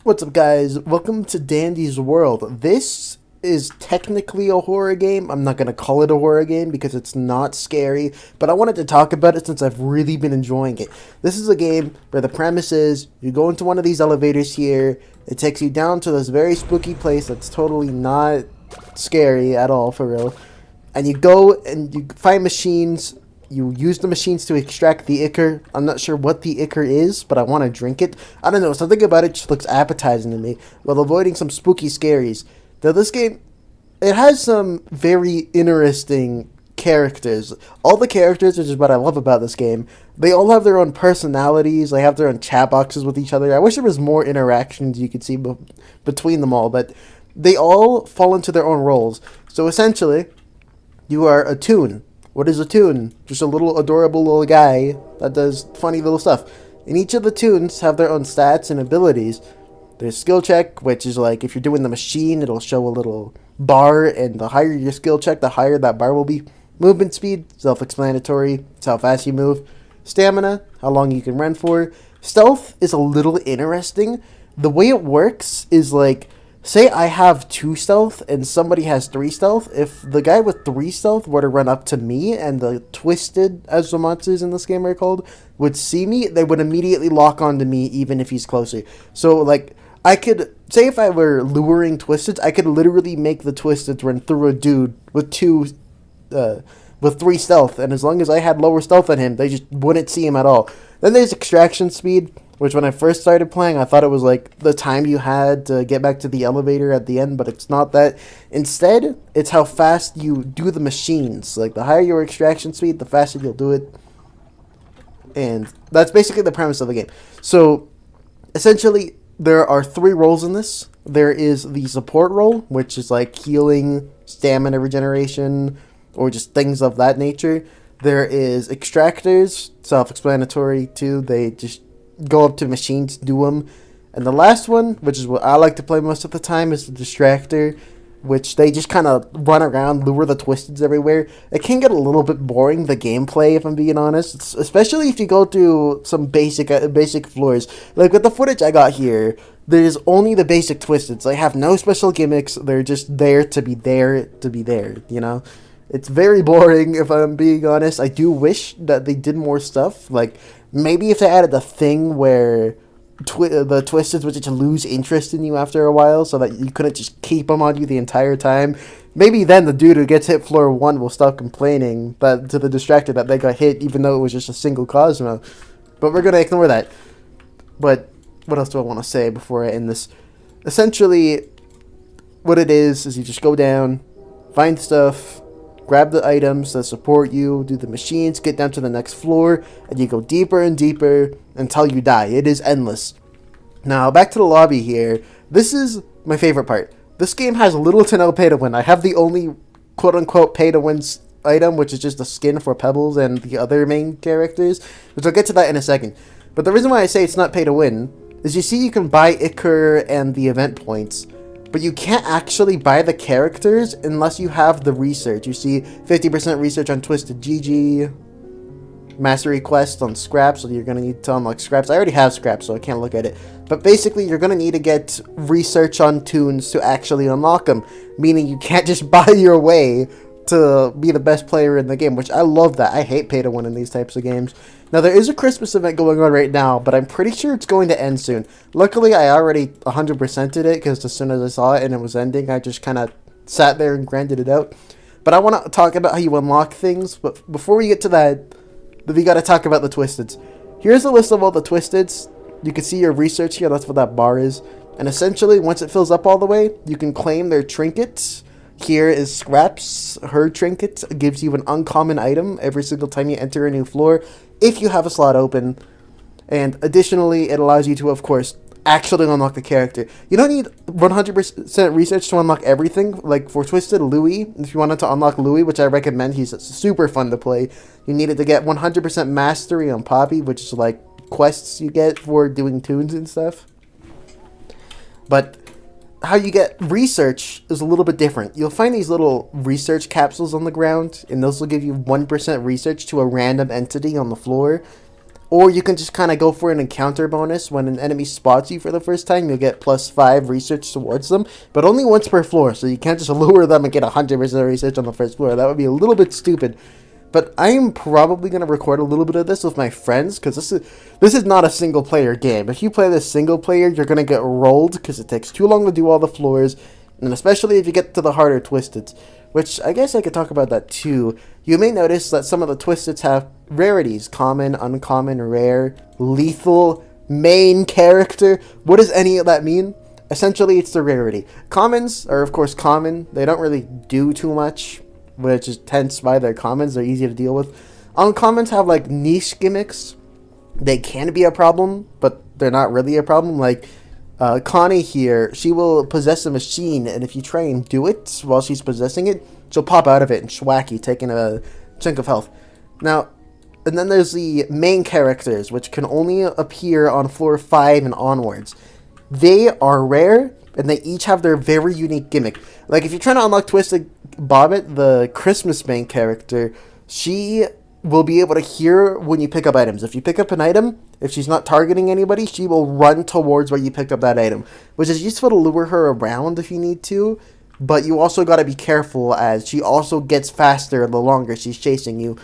What's up, guys? Welcome to Dandy's World. This is technically a horror game. I'm not going to call it a horror game because it's not scary, but I wanted to talk about it since I've really been enjoying it. This is a game where the premise is you go into one of these elevators here, it takes you down to this very spooky place that's totally not scary at all, for real, and you go and you find machines. You use the machines to extract the ichor. I'm not sure what the ichor is, but I want to drink it. I don't know, something about it just looks appetizing to me, while avoiding some spooky scaries. Now, this game, it has some very interesting characters. All the characters, which is what I love about this game, they all have their own personalities. They have their own chat boxes with each other. I wish there was more interactions you could see between them all, but they all fall into their own roles. So essentially, you are a Toon. What is a Toon? Just a little adorable little guy that does funny little stuff. And each of the Toons have their own stats and abilities. There's skill check, which is like if you're doing the machine, it'll show a little bar, and the higher your skill check, the higher that bar will be. Movement speed, self-explanatory. It's how fast you move. Stamina, how long you can run for. Stealth is a little interesting. The way it works is like, say I have 2 stealth and somebody has 3 stealth. If the guy with 3 stealth were to run up to me and the twisted, as the monsters in this game are called, would see me, they would immediately lock onto me even if he's closer. So, like, I could, say if I were luring twisteds, I could literally make the twisteds run through a dude with 3 stealth, and as long as I had lower stealth than him, they just wouldn't see him at all. Then there's extraction speed, which when I first started playing, I thought it was like the time you had to get back to the elevator at the end, but it's not that. Instead, it's how fast you do the machines. Like, the higher your extraction speed, the faster you'll do it. And that's basically the premise of the game. So, essentially, there are 3 roles in this. There is the support role, which is like healing, stamina regeneration, or just things of that nature. There is extractors, self-explanatory too. They just go up to machines, do them. And the last one, which is what I like to play most of the time, is the distractor, which they just kind of run around, lure the twisteds everywhere. It can get a little bit boring, the gameplay, if I'm being honest, especially if you go through some basic floors. Like with the footage I got here, there's only the basic twisteds. They have no special gimmicks. They're just there to be there, you know? It's very boring, if I'm being honest. I do wish that they did more stuff. Like, maybe if they added a thing where the twisteds would just lose interest in you after a while, so that you couldn't just keep them on you the entire time. Maybe then the dude who gets hit floor 1 will stop complaining that to the distractor that they got hit, even though it was just a single Cosmo. But we're going to ignore that. But what else do I want to say before I end this? Essentially, what it is you just go down, find stuff, grab the items that support you, do the machines, get down to the next floor, and you go deeper and deeper until you die. It is endless. Now, back to the lobby here. This is my favorite part. This game has little to no pay to win. I have the only quote-unquote pay-to-win item, which is just a skin for Pebbles and the other main characters, which I'll get to that in a second. But the reason why I say it's not pay to win is you see you can buy ichor and the event points, but you can't actually buy the characters unless you have the research. You see 50% research on Twisted GG, mastery quest on Scraps, so you're going to need to unlock Scraps. I already have Scraps, so I can't look at it. But basically, you're going to need to get research on Toons to actually unlock them, meaning you can't just buy your way to be the best player in the game, which I love that. I hate pay to win in these types of games. Now, there is a Christmas event going on right now, but I'm pretty sure it's going to end soon. Luckily, I already 100%ed it, because as soon as I saw it and it was ending, I just kind of sat there and grinded it out. But I want to talk about how you unlock things, but before we get to that, we got to talk about the Twisteds. Here's a list of all the Twisteds. You can see your research here, that's what that bar is. And essentially, once it fills up all the way, you can claim their trinkets. Here is Scraps. Her trinket gives you an uncommon item every single time you enter a new floor, if you have a slot open. And additionally, it allows you to, of course, actually unlock the character. You don't need 100% research to unlock everything. Like for Twisted Louie, if you wanted to unlock Louie, which I recommend, he's super fun to play, you needed to get 100% mastery on Poppy, which is like quests you get for doing tunes and stuff. But how you get research is a little bit different. You'll find these little research capsules on the ground, and those will give you 1% research to a random entity on the floor. Or you can just kind of go for an encounter bonus. When an enemy spots you for the first time, you'll get +5 research towards them, but only once per floor, so you can't just lure them and get 100% research on the first floor. That would be a little bit stupid. But I'm probably going to record a little bit of this with my friends, because this is not a single player game. If you play this single player, you're going to get rolled, because it takes too long to do all the floors, and especially if you get to the harder twisteds, which I guess I could talk about that too. You may notice that some of the twisteds have rarities: common, uncommon, rare, lethal, main character. What does any of that mean? Essentially, it's the rarity. Commons are, of course, common. They don't really do too much, which is hence why they're commons. They're easy to deal with. Uncommons have like niche gimmicks. They can be a problem, but they're not really a problem. Like Connie here, she will possess a machine, and if you try and do it while she's possessing it, she'll pop out of it and schwack you, taking a chunk of health. Now, and then there's the main characters, which can only appear on floor 5 and onwards. They are rare, and they each have their very unique gimmick. Like, if you're trying to unlock Twisted Bobbit, the Christmas main character, she will be able to hear when you pick up items. If you pick up an item, if she's not targeting anybody, she will run towards where you picked up that item, which is useful to lure her around if you need to, but you also got to be careful, as she also gets faster the longer she's chasing you,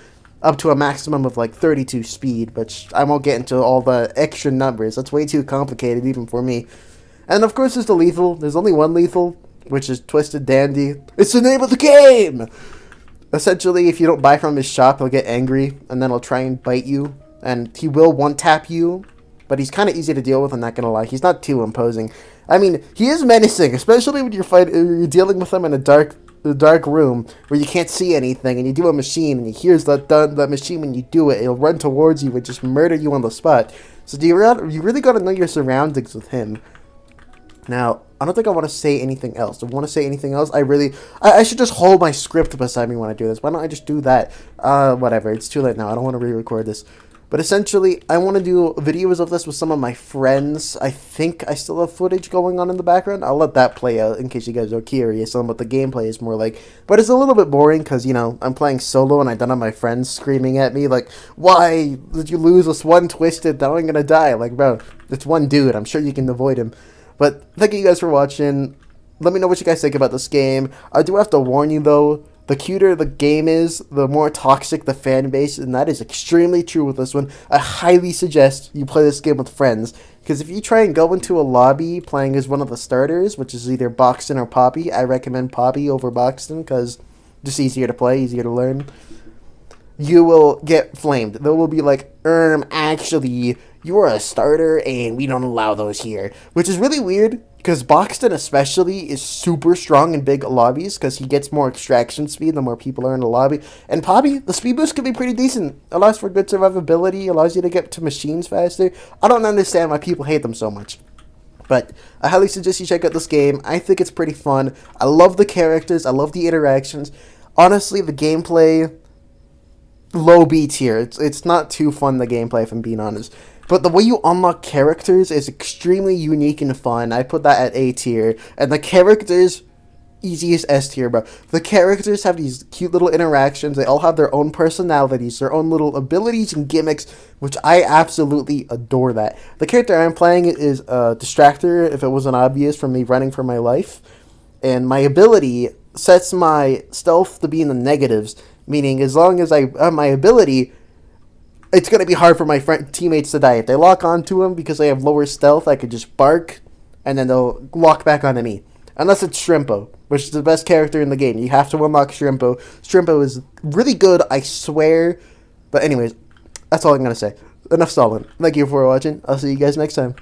up to a maximum of like 32 speed, which I won't get into all the extra numbers. That's way too complicated even for me. And of course there's the lethal. There's only one lethal, which is Twisted Dandy. It's the name of the game! Essentially, if you don't buy from his shop, he'll get angry, and then he'll try and bite you, and he will one-tap you, but he's kind of easy to deal with, I'm not going to lie. He's not too imposing. I mean, he is menacing, especially when you're dealing with him in a dark room where you can't see anything, and you do a machine, and he hears that machine when you do it. He'll run towards you and just murder you on the spot. So you really got to know your surroundings with him. Now, I don't think I want to say anything else. Do I want to say anything else? I should just hold my script beside me when I do this. Why don't I just do that? Whatever. It's too late now. I don't want to re-record this. But essentially, I want to do videos of this with some of my friends. I think I still have footage going on in the background. I'll let that play out in case you guys are curious on what the gameplay is more like. But it's a little bit boring because, you know, I'm playing solo and I don't have my friends screaming at me like, why did you lose this one twisted? Now I'm going to die. Like, bro, it's one dude. I'm sure you can avoid him. But thank you guys for watching. Let me know what you guys think about this game. I do have to warn you, though. The cuter the game is, the more toxic the fan base, and that is extremely true with this one. I highly suggest you play this game with friends, because if you try and go into a lobby playing as one of the starters, which is either Boxton or Poppy, I recommend Poppy over Boxton, because just easier to play, easier to learn. You will get flamed. They will be like, actually, you're a starter, and we don't allow those here. Which is really weird, because Boxton especially is super strong in big lobbies, because he gets more extraction speed the more people are in the lobby. And Poppy, the speed boost can be pretty decent. Allows for good survivability, allows you to get to machines faster. I don't understand why people hate them so much. But I highly suggest you check out this game. I think it's pretty fun. I love the characters. I love the interactions. Honestly, the gameplay, low B tier. It's not too fun, the gameplay, if I'm being honest. But the way you unlock characters is extremely unique and fun. I put that at A tier. And the characters, easiest S tier, bro. The characters have these cute little interactions. They all have their own personalities, their own little abilities and gimmicks, which I absolutely adore that. The character I'm playing is a Distractor, if it wasn't obvious from me running for my life. And my ability sets my stealth to be in the negatives, meaning as long as I have my ability, it's going to be hard for my teammates to die. If they lock onto him because they have lower stealth, I could just bark, and then they'll lock back onto me. Unless it's Shrimpo, which is the best character in the game. You have to unlock Shrimpo. Shrimpo is really good, I swear. But anyways, that's all I'm going to say. Enough stalling. Thank you for watching. I'll see you guys next time.